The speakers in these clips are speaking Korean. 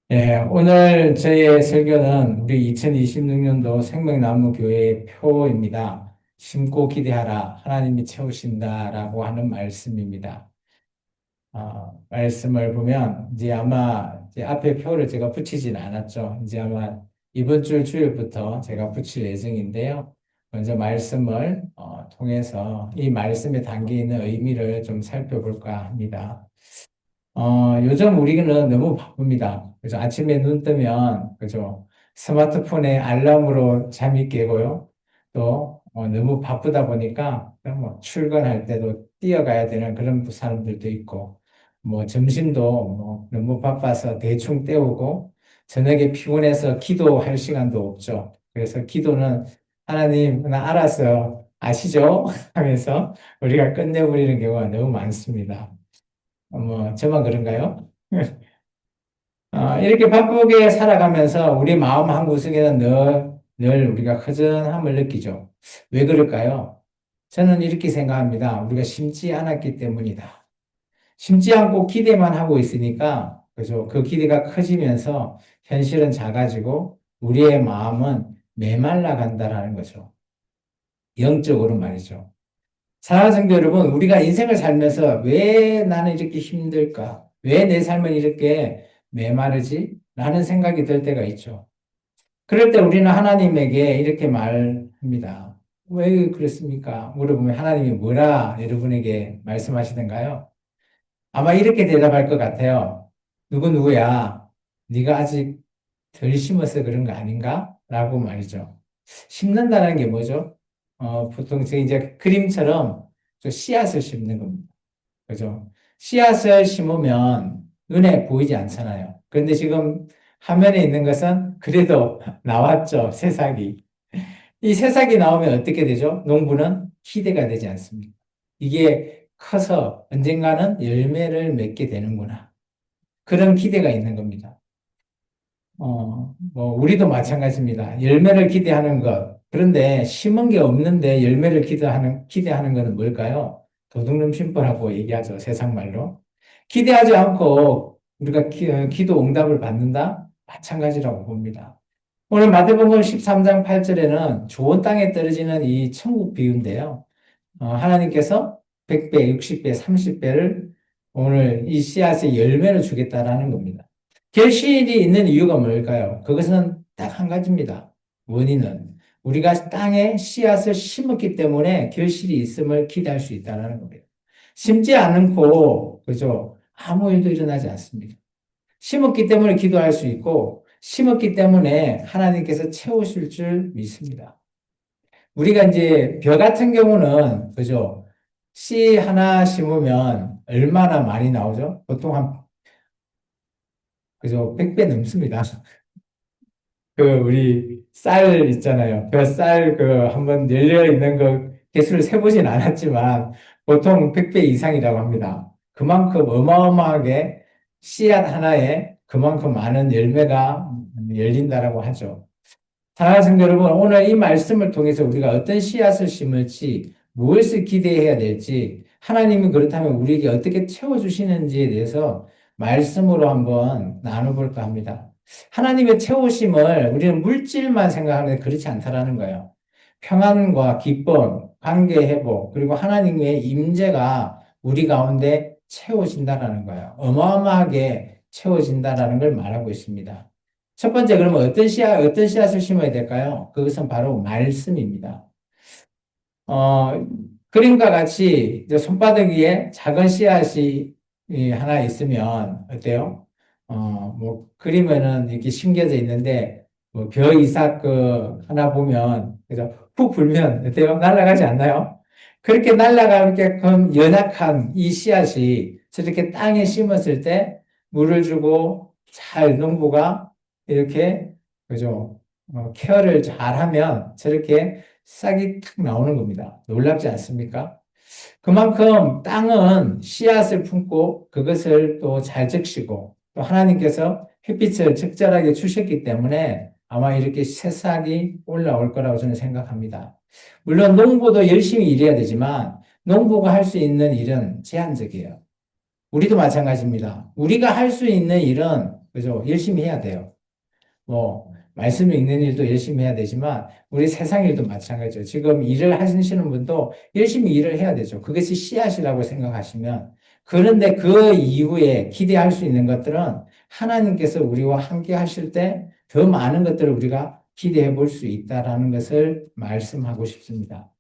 오늘 저의 설교는 우리 2026년도 생명나무 교회의 표입니다. 심고 기대하라. 하나님이 채우신다라고 하는 말씀입니다. 말씀을 보면 이제 아마 이제 앞에 표를 제가 붙이진 않았죠. 이제 아마 이번 주 주일부터 제가 붙일 예정인데요. 먼저 말씀을 통해서 이 말씀에 담겨 있는 의미를 좀 살펴볼까 합니다. 요즘 우리는 너무 바쁩니다. 그죠? 아침에 눈 뜨면, 그죠? 스마트폰에 알람으로 잠이 깨고요. 또, 너무 바쁘다 보니까, 뭐, 출근할 때도 뛰어가야 되는 그런 사람들도 있고, 뭐, 점심도 뭐, 너무 바빠서 대충 때우고, 저녁에 피곤해서 기도할 시간도 없죠. 그래서 기도는 하나님, 나 알아서 아시죠? 하면서 우리가 끝내버리는 경우가 너무 많습니다. 뭐, 저만 그런가요? 이렇게 바쁘게 살아가면서 우리 마음 한 구석에는 늘 우리가 허전함을 느끼죠. 왜 그럴까요? 저는 이렇게 생각합니다. 우리가 심지 않았기 때문이다. 심지 않고 기대만 하고 있으니까, 그죠? 그 기대가 커지면서 현실은 작아지고 우리의 마음은 메말라 간다라는 거죠. 영적으로 말이죠. 사랑하는 성도 여러분, 우리가 인생을 살면서 왜 나는 이렇게 힘들까? 왜 내 삶은 이렇게 메마르지? 라는 생각이 들 때가 있죠. 그럴 때 우리는 하나님에게 이렇게 말합니다. 왜 그렇습니까? 물어보면 하나님이 뭐라 여러분에게 말씀하시던가요? 아마 이렇게 대답할 것 같아요. 누구야? 네가 아직 덜 심어서 그런 거 아닌가? 라고 말이죠. 심는다는 게 뭐죠? 보통 제 이제 그림처럼 저 씨앗을 심는 겁니다. 그죠? 씨앗을 심으면 눈에 보이지 않잖아요. 그런데 지금 화면에 있는 것은 그래도 나왔죠. 새싹이. 이 새싹이 나오면 어떻게 되죠? 농부는 기대가 되지 않습니다. 이게 커서 언젠가는 열매를 맺게 되는구나. 그런 기대가 있는 겁니다. 뭐, 우리도 마찬가지입니다. 열매를 기대하는 것. 그런데 심은 게 없는데 열매를 기대하는 것은 뭘까요? 도둑놈 심보라고 얘기하죠. 세상 말로. 기대하지 않고 우리가 기도 응답을 받는다? 마찬가지라고 봅니다. 오늘 마태복음 13장 8절에는 좋은 땅에 떨어지는 이 천국 비유인데요. 하나님께서 100배, 60배, 30배를 오늘 이 씨앗의 열매를 주겠다라는 겁니다. 결실이 있는 이유가 뭘까요? 그것은 딱 한 가지입니다. 원인은 우리가 땅에 씨앗을 심었기 때문에 결실이 있음을 기대할 수 있다는 겁니다. 심지 않고, 그죠? 아무 일도 일어나지 않습니다. 심었기 때문에 기도할 수 있고, 심었기 때문에 하나님께서 채우실 줄 믿습니다. 우리가 이제 벼 같은 경우는, 그죠? 씨 하나 심으면 얼마나 많이 나오죠? 보통 그죠? 100배 넘습니다. 우리 쌀 있잖아요. 그 쌀 한번 열려 있는 거 개수를 세보진 않았지만 보통 100배 이상이라고 합니다. 그만큼 어마어마하게 씨앗 하나에 그만큼 많은 열매가 열린다라고 하죠. 사랑하는 성도 여러분, 오늘 이 말씀을 통해서 우리가 어떤 씨앗을 심을지, 무엇을 기대해야 될지, 하나님이 그렇다면 우리에게 어떻게 채워주시는지에 대해서 말씀으로 한번 나눠볼까 합니다. 하나님의 채우심을 우리는 물질만 생각하는데 그렇지 않다라는 거예요. 평안과 기쁨, 관계 회복, 그리고 하나님의 임재가 우리 가운데 채워진다라는 거예요. 어마어마하게 채워진다라는 걸 말하고 있습니다. 첫 번째, 그러면 어떤 씨앗을 심어야 될까요? 그것은 바로 말씀입니다. 어, 그림과 같이 이제 손바닥 위에 작은 씨앗이 하나 있으면 어때요? 뭐, 그림에는 이렇게 심겨져 있는데, 뭐, 벼 이삭 하나 보면, 그죠? 훅 불면 어때요? 날아가지 않나요? 그렇게 날아가게끔 연약한 이 씨앗이 저렇게 땅에 심었을 때 물을 주고 잘 농부가 이렇게, 그죠? 케어를 잘 하면 저렇게 싹이 탁 나오는 겁니다. 놀랍지 않습니까? 그만큼 땅은 씨앗을 품고 그것을 또 잘 적시고 또 하나님께서 햇빛을 적절하게 주셨기 때문에 아마 이렇게 새싹이 올라올 거라고 저는 생각합니다. 물론 농부도 열심히 일해야 되지만 농부가 할 수 있는 일은 제한적이에요. 우리도 마찬가지입니다. 우리가 할 수 있는 일은 그죠? 열심히 해야 돼요. 뭐, 말씀을 읽는 일도 열심히 해야 되지만, 우리 세상 일도 마찬가지죠. 지금 일을 하시는 분도 열심히 일을 해야 되죠. 그것이 씨앗이라고 생각하시면. 그런데 그 이후에 기대할 수 있는 것들은 하나님께서 우리와 함께 하실 때 더 많은 것들을 우리가 기대해 볼 수 있다라는 것을 말씀하고 싶습니다.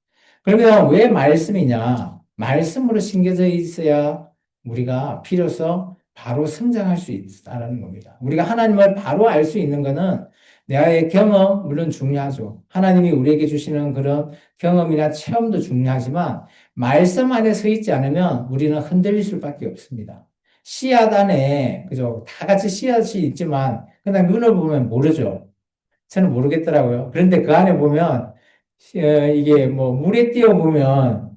그러면 왜 말씀이냐? 말씀으로 심겨져 있어야 우리가 비로소 바로 성장할 수 있다는 겁니다. 우리가 하나님을 바로 알 수 있는 것은 내가의 경험, 물론 중요하죠. 하나님이 우리에게 주시는 그런 경험이나 체험도 중요하지만 말씀 안에 서 있지 않으면 우리는 흔들릴 수밖에 없습니다. 씨앗 안에, 그죠? 다 같이 씨앗이 있지만 그냥 눈을 보면 모르죠. 저는 모르겠더라고요. 그런데 그 안에 보면 이게 뭐 물에 띄어 보면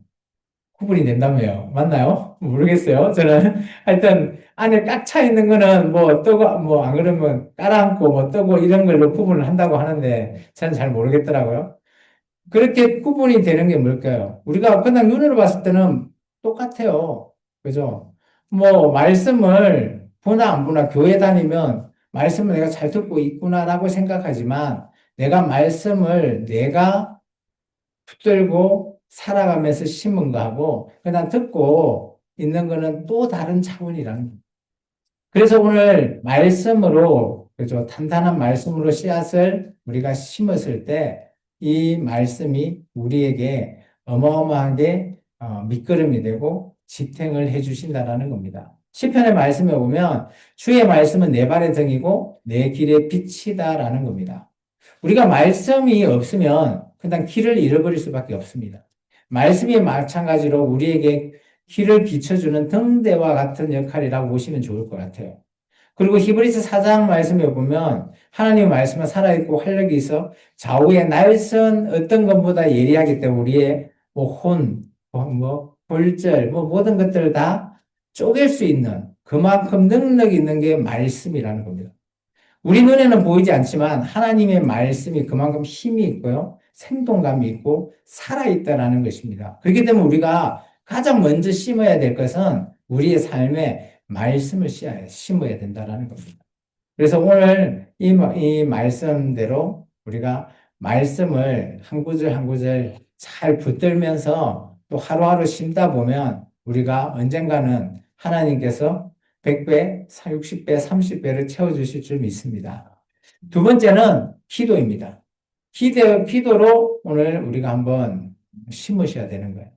구분이 된다며요. 맞나요? 모르겠어요. 저는 하여튼 안에 꽉 차 있는 거는 뭐 뜨고 뭐 안 그러면 깔아앉고 뭐 뜨고 이런 걸로 구분을 한다고 하는데 저는 잘 모르겠더라고요. 그렇게 구분이 되는 게 뭘까요? 우리가 그냥 눈으로 봤을 때는 똑같아요. 그죠? 뭐 말씀을 보나 안 보나 교회 다니면 말씀을 내가 잘 듣고 있구나라고 생각하지만 내가 말씀을 내가 붙들고 살아가면서 심은 거하고 그냥 듣고 있는 거는 또 다른 차원이라는 거예요. 그래서 오늘 말씀으로, 그죠? 단단한 말씀으로 씨앗을 우리가 심었을 때 이 말씀이 우리에게 어마어마하게 밑거름이 되고 지탱을 해 주신다라는 겁니다. 시편의 말씀에 보면 주의 말씀은 내 발의 등이고 내 길의 빛이다라는 겁니다. 우리가 말씀이 없으면 그냥 길을 잃어버릴 수밖에 없습니다. 말씀이 마찬가지로 우리에게 길을 비춰주는 등대와 같은 역할이라고 보시면 좋을 것 같아요. 그리고 히브리서 4장 말씀에 보면 하나님의 말씀은 살아있고 활력이 있어 좌우의 날선 어떤 것보다 예리하기 때문에 우리의 뭐 골절, 뭐 모든 것들을 다 쪼갤 수 있는 그만큼 능력이 있는 게 말씀이라는 겁니다. 우리 눈에는 보이지 않지만 하나님의 말씀이 그만큼 힘이 있고요. 생동감이 있고 살아있다라는 것입니다. 그렇기 때문에 우리가 가장 먼저 심어야 될 것은 우리의 삶에 말씀을 심어야 된다라는 겁니다. 그래서 오늘 이 말씀대로 우리가 말씀을 한 구절 한 구절 잘 붙들면서 또 하루하루 심다 보면 우리가 언젠가는 하나님께서 100배, 60배, 30배를 채워주실 줄 믿습니다. 두 번째는 기도입니다. 기도로 오늘 우리가 한번 심으셔야 되는 거예요.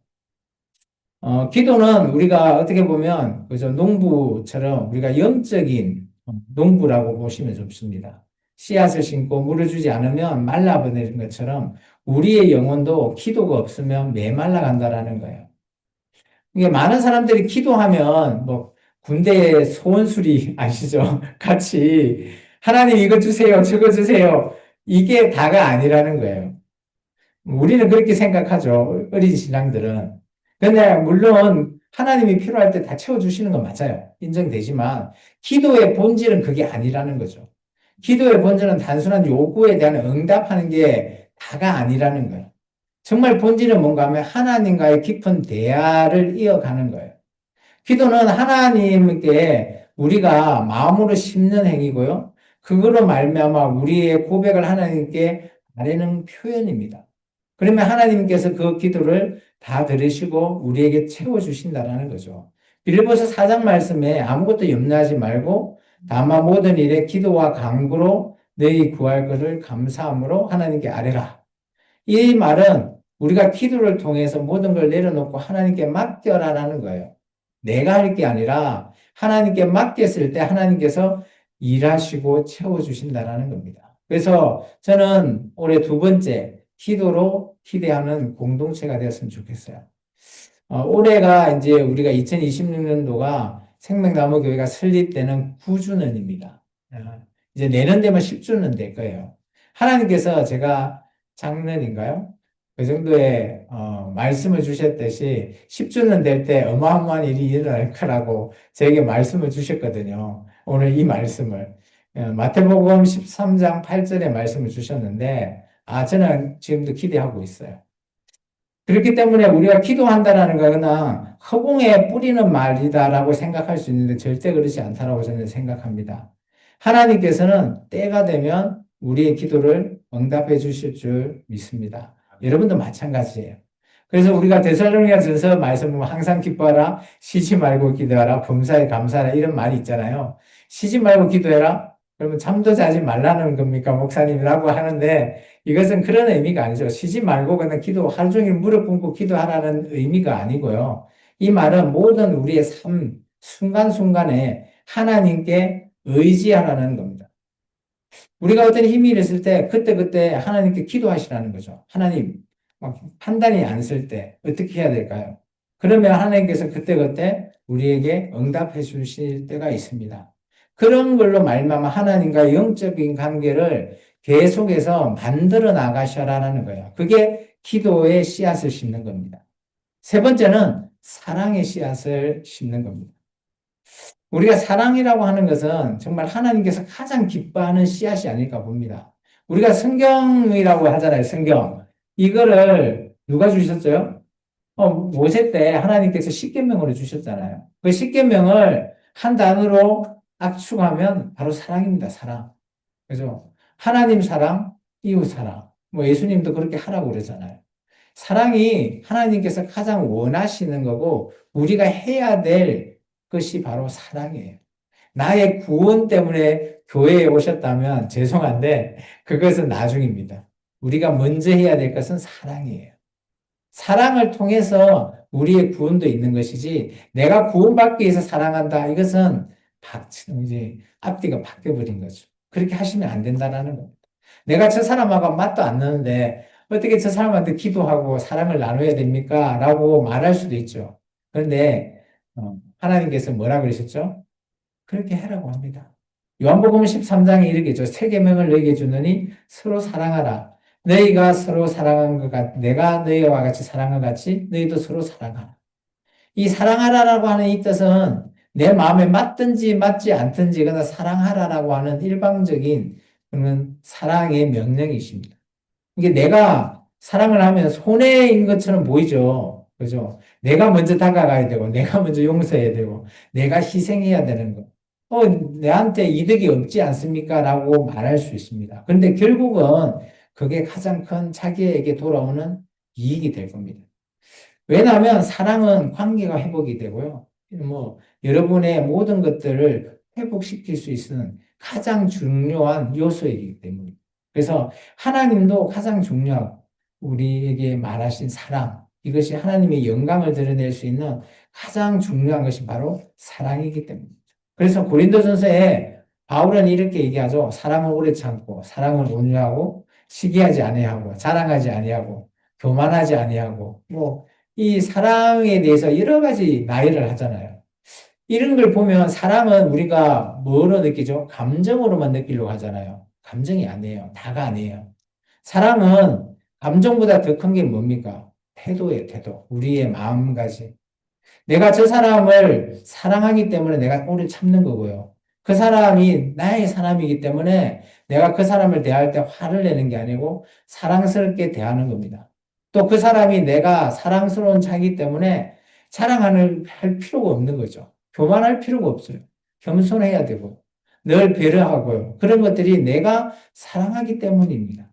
기도는 우리가 어떻게 보면, 그죠, 농부처럼 우리가 영적인 농부라고 보시면 좋습니다. 씨앗을 심고 물을 주지 않으면 말라버리는 것처럼 우리의 영혼도 기도가 없으면 메말라 간다라는 거예요. 이게 많은 사람들이 기도하면 뭐 군대의 소원수리 아시죠? 같이 하나님 이거 주세요, 저거 주세요. 이게 다가 아니라는 거예요. 우리는 그렇게 생각하죠. 어린 신앙들은. 근데 물론 하나님이 필요할 때 다 채워주시는 건 맞아요. 인정되지만 기도의 본질은 그게 아니라는 거죠. 기도의 본질은 단순한 요구에 대한 응답하는 게 다가 아니라는 거예요. 정말 본질은 뭔가 하면 하나님과의 깊은 대화를 이어가는 거예요. 기도는 하나님께 우리가 마음으로 심는 행위고요. 그거로 말미암아 우리의 고백을 하나님께 아뢰는 표현입니다. 그러면 하나님께서 그 기도를 다 들으시고 우리에게 채워주신다라는 거죠. 빌립보서 4장 말씀에 아무것도 염려하지 말고 다만 모든 일에 기도와 간구로 너희 구할 것을 감사함으로 하나님께 아뢰라. 이 말은 우리가 기도를 통해서 모든 걸 내려놓고 하나님께 맡겨라라는 거예요. 내가 할 게 아니라 하나님께 맡겼을 때 하나님께서 일하시고 채워주신다라는 겁니다. 그래서 저는 올해 두 번째 기도로 기대하는 공동체가 되었으면 좋겠어요. 올해가 이제 우리가 2026년도가 생명나무 교회가 설립되는 9주년입니다. 이제 내년 되면 10주년 될 거예요. 하나님께서 제가 작년인가요? 그 정도의 말씀을 주셨듯이 10주년 될 때 어마어마한 일이 일어날 거라고 저에게 말씀을 주셨거든요. 오늘 이 말씀을. 마태복음 13장 8절의 말씀을 주셨는데 저는 지금도 기대하고 있어요. 그렇기 때문에 우리가 기도한다라는 거는 허공에 뿌리는 말이다라고 생각할 수 있는데 절대 그렇지 않다라고 저는 생각합니다. 하나님께서는 때가 되면 우리의 기도를 응답해 주실 줄 믿습니다. 여러분도 마찬가지예요. 그래서 우리가 데살로니가전서 말씀 보면 항상 기뻐하라, 쉬지 말고 기도하라, 범사에 감사하라 이런 말이 있잖아요. 쉬지 말고 기도해라? 그러면 잠도 자지 말라는 겁니까, 목사님이라고 하는데 이것은 그런 의미가 아니죠. 쉬지 말고 그냥 기도 하루 종일 무릎 꿇고 기도하라는 의미가 아니고요. 이 말은 모든 우리의 삶 순간순간에 하나님께 의지하라는 겁니다. 우리가 어떤 힘이 있을 때 그때그때 하나님께 기도하시라는 거죠. 하나님, 막 판단이 안 쓸 때 어떻게 해야 될까요? 그러면 하나님께서 그때그때 우리에게 응답해 주실 때가 있습니다. 그런 걸로 말미암아 하나님과 영적인 관계를 계속해서 만들어 나가셔라는 거예요. 그게 기도의 씨앗을 심는 겁니다. 세 번째는 사랑의 씨앗을 심는 겁니다. 우리가 사랑이라고 하는 것은 정말 하나님께서 가장 기뻐하는 씨앗이 아닐까 봅니다. 우리가 성경이라고 하잖아요, 성경. 이거를 누가 주셨어요? 모세 때 하나님께서 십계명으로 주셨잖아요. 그 십계명을 한 단어로 압축하면 바로 사랑입니다, 사랑. 그죠? 하나님 사랑, 이웃 사랑. 뭐 예수님도 그렇게 하라고 그러잖아요. 사랑이 하나님께서 가장 원하시는 거고 우리가 해야 될 것이 바로 사랑이에요. 나의 구원 때문에 교회에 오셨다면 죄송한데 그것은 나중입니다. 우리가 먼저 해야 될 것은 사랑이에요. 사랑을 통해서 우리의 구원도 있는 것이지 내가 구원받기 위해서 사랑한다. 이것은 이제 앞뒤가 바뀌어버린 거죠. 그렇게 하시면 안 된다는 겁니다. 내가 저 사람하고 맞도 않는데 어떻게 저 사람한테 기도하고 사랑을 나눠야 됩니까? 라고 말할 수도 있죠. 그런데 하나님께서 뭐라 그러셨죠? 그렇게 하라고 합니다. 요한복음 13장에 이렇게 있죠. 새 계명을 너희에게 주노니 서로 사랑하라. 너희가 서로 사랑한 것 같, 내가 너희와 같이 사랑한 것 같이 너희도 서로 사랑하라. 이 사랑하라라고 하는 이 뜻은 내 마음에 맞든지 맞지 않든지 그러나 사랑하라라고 하는 일방적인 그런 사랑의 명령이십니다. 이게 내가 사랑을 하면 손해인 것처럼 보이죠. 그죠? 내가 먼저 다가가야 되고, 내가 먼저 용서해야 되고, 내가 희생해야 되는 거. 내한테 이득이 없지 않습니까? 라고 말할 수 있습니다. 그런데 결국은 그게 가장 큰 자기에게 돌아오는 이익이 될 겁니다. 왜냐하면 사랑은 관계가 회복이 되고요. 뭐, 여러분의 모든 것들을 회복시킬 수 있는 가장 중요한 요소이기 때문입니다. 그래서 하나님도 가장 중요하고 우리에게 말하신 사랑, 이것이 하나님의 영광을 드러낼 수 있는 가장 중요한 것이 바로 사랑이기 때문입니다. 그래서 고린도전서에 바울은 이렇게 얘기하죠. 사랑을 오래 참고, 사랑을 온유하고, 시기하지 아니하고, 자랑하지 아니하고, 교만하지 아니하고, 뭐, 이 사랑에 대해서 여러 가지 나열을 하잖아요. 이런 걸 보면 사랑은 우리가 뭐로 느끼죠? 감정으로만 느끼려고 하잖아요. 감정이 아니에요. 다가 아니에요. 사랑은 감정보다 더 큰 게 뭡니까? 태도예요, 태도. 우리의 마음가짐. 내가 저 사람을 사랑하기 때문에 내가 오래 참는 거고요. 그 사람이 나의 사람이기 때문에 내가 그 사람을 대할 때 화를 내는 게 아니고 사랑스럽게 대하는 겁니다. 또 그 사람이 내가 사랑스러운 자이기 때문에 할 필요가 없는 거죠. 교만할 필요가 없어요. 겸손해야 되고 늘 배려하고요. 그런 것들이 내가 사랑하기 때문입니다.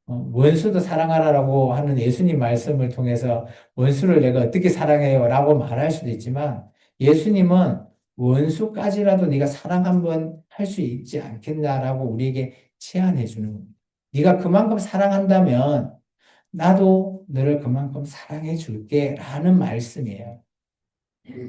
원수도 사랑하라라고 하는 예수님 말씀을 통해서 원수를 내가 어떻게 사랑해요? 라고 말할 수도 있지만 예수님은 원수까지라도 네가 사랑 한번 할 수 있지 않겠냐라고 우리에게 제안해 주는 겁니다. 네가 그만큼 사랑한다면 나도 너를 그만큼 사랑해 줄게 라는 말씀이에요.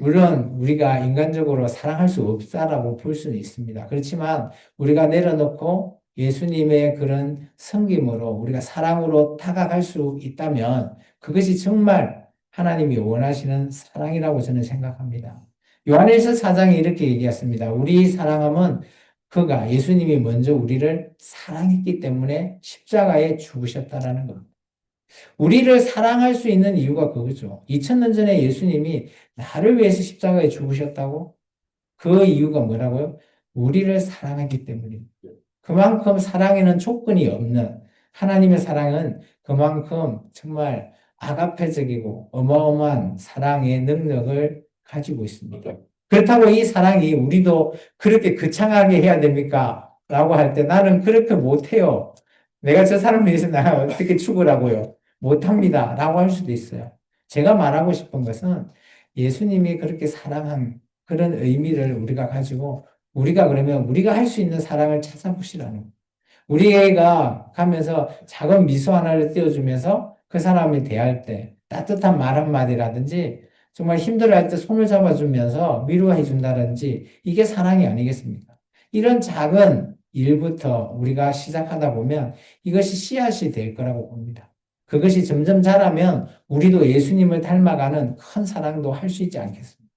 물론 우리가 인간적으로 사랑할 수 없다라고 볼 수는 있습니다. 그렇지만 우리가 내려놓고 예수님의 그런 섬김으로 우리가 사랑으로 다가갈 수 있다면 그것이 정말 하나님이 원하시는 사랑이라고 저는 생각합니다. 요한일서 4장에 이렇게 얘기했습니다. 우리 사랑함은 그가 예수님이 먼저 우리를 사랑했기 때문에 십자가에 죽으셨다라는 겁니다. 우리를 사랑할 수 있는 이유가 그거죠. 2000년 전에 예수님이 나를 위해서 십자가에 죽으셨다고? 그 이유가 뭐라고요? 우리를 사랑하기 때문입니다. 그만큼 사랑에는 조건이 없는 하나님의 사랑은 그만큼 정말 아가페적이고 어마어마한 사랑의 능력을 가지고 있습니다. 그렇다고 이 사랑이 우리도 그렇게 거창하게 해야 됩니까? 라고 할 때 나는 그렇게 못해요. 내가 저 사람 위해서 내가 어떻게 죽으라고요? 못합니다. 라고 할 수도 있어요. 제가 말하고 싶은 것은 예수님이 그렇게 사랑한 그런 의미를 우리가 가지고 우리가 그러면 우리가 할 수 있는 사랑을 찾아보시라는 거예요. 우리 애가 가면서 작은 미소 하나를 띄워주면서 그 사람을 대할 때 따뜻한 말 한마디라든지 정말 힘들어할 때 손을 잡아주면서 위로해 준다든지 이게 사랑이 아니겠습니까? 이런 작은 일부터 우리가 시작하다 보면 이것이 씨앗이 될 거라고 봅니다. 그것이 점점 자라면 우리도 예수님을 닮아가는 큰 사랑도 할 수 있지 않겠습니까?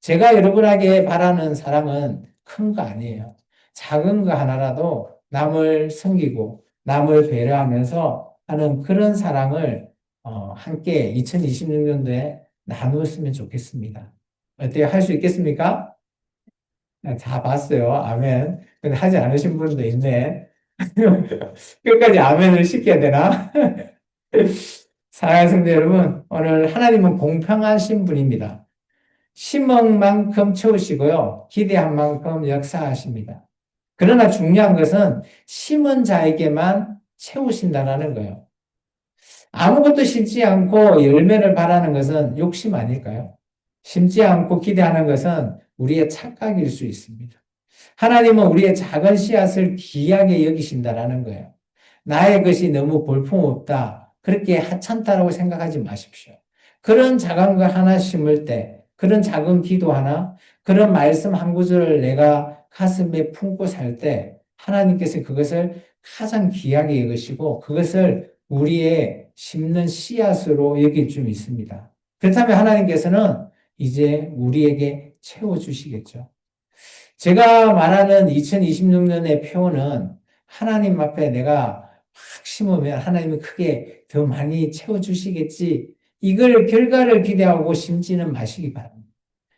제가 여러분에게 바라는 사랑은 큰 거 아니에요. 작은 거 하나라도 남을 섬기고 남을 배려하면서 하는 그런 사랑을 함께 2026년도에 나누었으면 좋겠습니다. 어때요? 할 수 있겠습니까? 다 봤어요. 아멘. 근데 하지 않으신 분도 있네. 끝까지 아멘을 시켜야 되나? 사랑하는 성도 여러분, 오늘 하나님은 공평하신 분입니다. 심은 만큼 채우시고요. 기대한 만큼 역사하십니다. 그러나 중요한 것은 심은 자에게만 채우신다는 거예요. 아무것도 심지 않고 열매를 바라는 것은 욕심 아닐까요? 심지 않고 기대하는 것은 우리의 착각일 수 있습니다. 하나님은 우리의 작은 씨앗을 귀하게 여기신다라는 거예요. 나의 것이 너무 볼품없다. 그렇게 하찮다라고 생각하지 마십시오. 그런 작은 거 하나 심을 때, 그런 작은 기도 하나, 그런 말씀 한 구절을 내가 가슴에 품고 살 때, 하나님께서 그것을 가장 귀하게 여기시고, 그것을 우리의 심는 씨앗으로 여길 줄 믿습니다. 그렇다면 하나님께서는 이제 우리에게 채워주시겠죠. 제가 말하는 2026년의 표현은 하나님 앞에 내가 막 심으면 하나님이 크게 더 많이 채워주시겠지. 이걸 결과를 기대하고 심지는 마시기 바랍니다.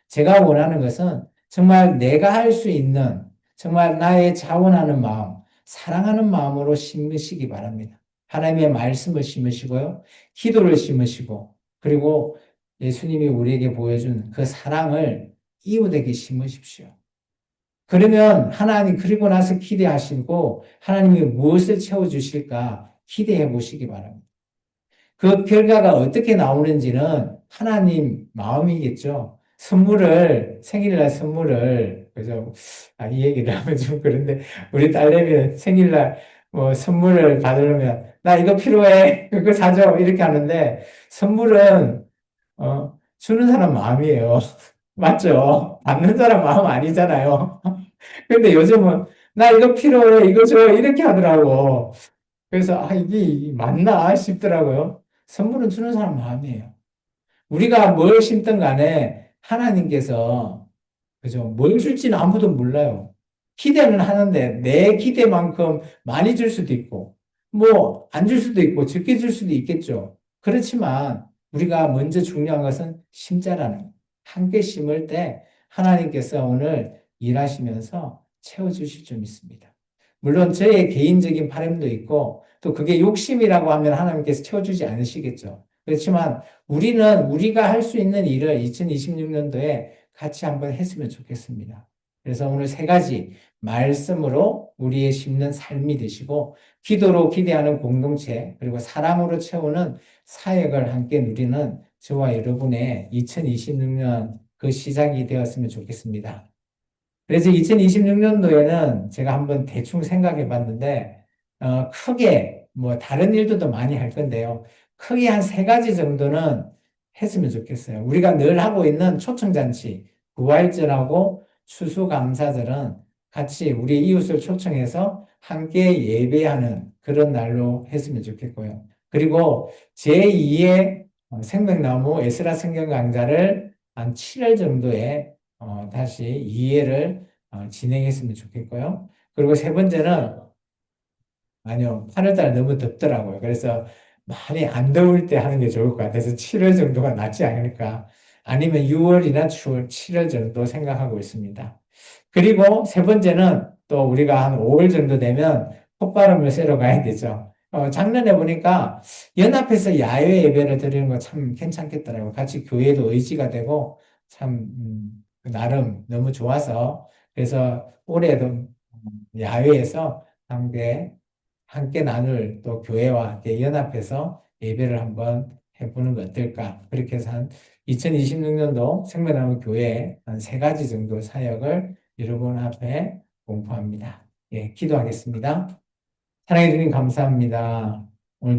제가 원하는 것은 정말 내가 할 수 있는 정말 나의 자원하는 마음, 사랑하는 마음으로 심으시기 바랍니다. 하나님의 말씀을 심으시고요. 기도를 심으시고 그리고 예수님이 우리에게 보여준 그 사랑을 이웃에게 심으십시오. 그러면 하나님 그리고 나서 기대하시고 하나님이 무엇을 채워주실까 기대해 보시기 바랍니다. 그 결과가 어떻게 나오는지는 하나님 마음이겠죠. 생일날 선물을, 그죠? 이 얘기를 하면 좀 그런데, 우리 딸내미는 생일날 뭐 선물을 받으려면, 나 이거 필요해. 그거 사줘. 이렇게 하는데, 선물은, 주는 사람 마음이에요. 맞죠? 받는 사람 마음 아니잖아요. 근데 요즘은, 나 이거 필요해. 이거 줘. 이렇게 하더라고. 그래서, 이게 맞나 싶더라고요. 선물은 주는 사람 마음이에요. 우리가 뭘 심든 간에 하나님께서, 그죠? 뭘 줄지는 아무도 몰라요. 기대는 하는데 내 기대만큼 많이 줄 수도 있고, 뭐, 안 줄 수도 있고, 적게 줄 수도 있겠죠. 그렇지만 우리가 먼저 중요한 것은 심자라는 거예요. 함께 심을 때 하나님께서 오늘 일하시면서 채워주실 줄 믿습니다. 물론 저의 개인적인 바람도 있고, 또 그게 욕심이라고 하면 하나님께서 채워주지 않으시겠죠. 그렇지만 우리는 우리가 할 수 있는 일을 2026년도에 같이 한번 했으면 좋겠습니다. 그래서 오늘 세 가지 말씀으로 우리의 심는 삶이 되시고 기도로 기대하는 공동체 그리고 사랑으로 채우는 사역을 함께 누리는 저와 여러분의 2026년 그 시작이 되었으면 좋겠습니다. 그래서 2026년도에는 제가 한번 대충 생각해 봤는데 크게 뭐 다른 일들도 많이 할 건데요. 크게 한 세 가지 정도는 했으면 좋겠어요. 우리가 늘 하고 있는 초청잔치, 부활절하고 추수감사절은 같이 우리 이웃을 초청해서 함께 예배하는 그런 날로 했으면 좋겠고요. 그리고 제2의 생명나무 에스라 성경 강좌를 한 7월 정도에 다시 이해를 진행했으면 좋겠고요. 그리고 세 번째는 아니요. 8월달 너무 덥더라고요. 그래서 많이 안 더울 때 하는 게 좋을 것 같아서 7월 정도가 낫지 않을까. 아니면 6월이나 7월 정도 생각하고 있습니다. 그리고 세 번째는 또 우리가 한 5월 정도 되면 콧바람을 쐬러 가야 되죠. 작년에 보니까 연합해서 야외 예배를 드리는 거 참 괜찮겠더라고요. 같이 교회도 의지가 되고 참 나름 너무 좋아서 그래서 올해도 야외에서 함께 나눌 또 교회와 함께 연합해서 예배를 한번 해보는 거 어떨까? 그렇게 해서 한 2026년도 생명나무 교회에 한 세 가지 정도 사역을 여러분 앞에 공포합니다. 예, 기도하겠습니다. 사랑해 주님 감사합니다.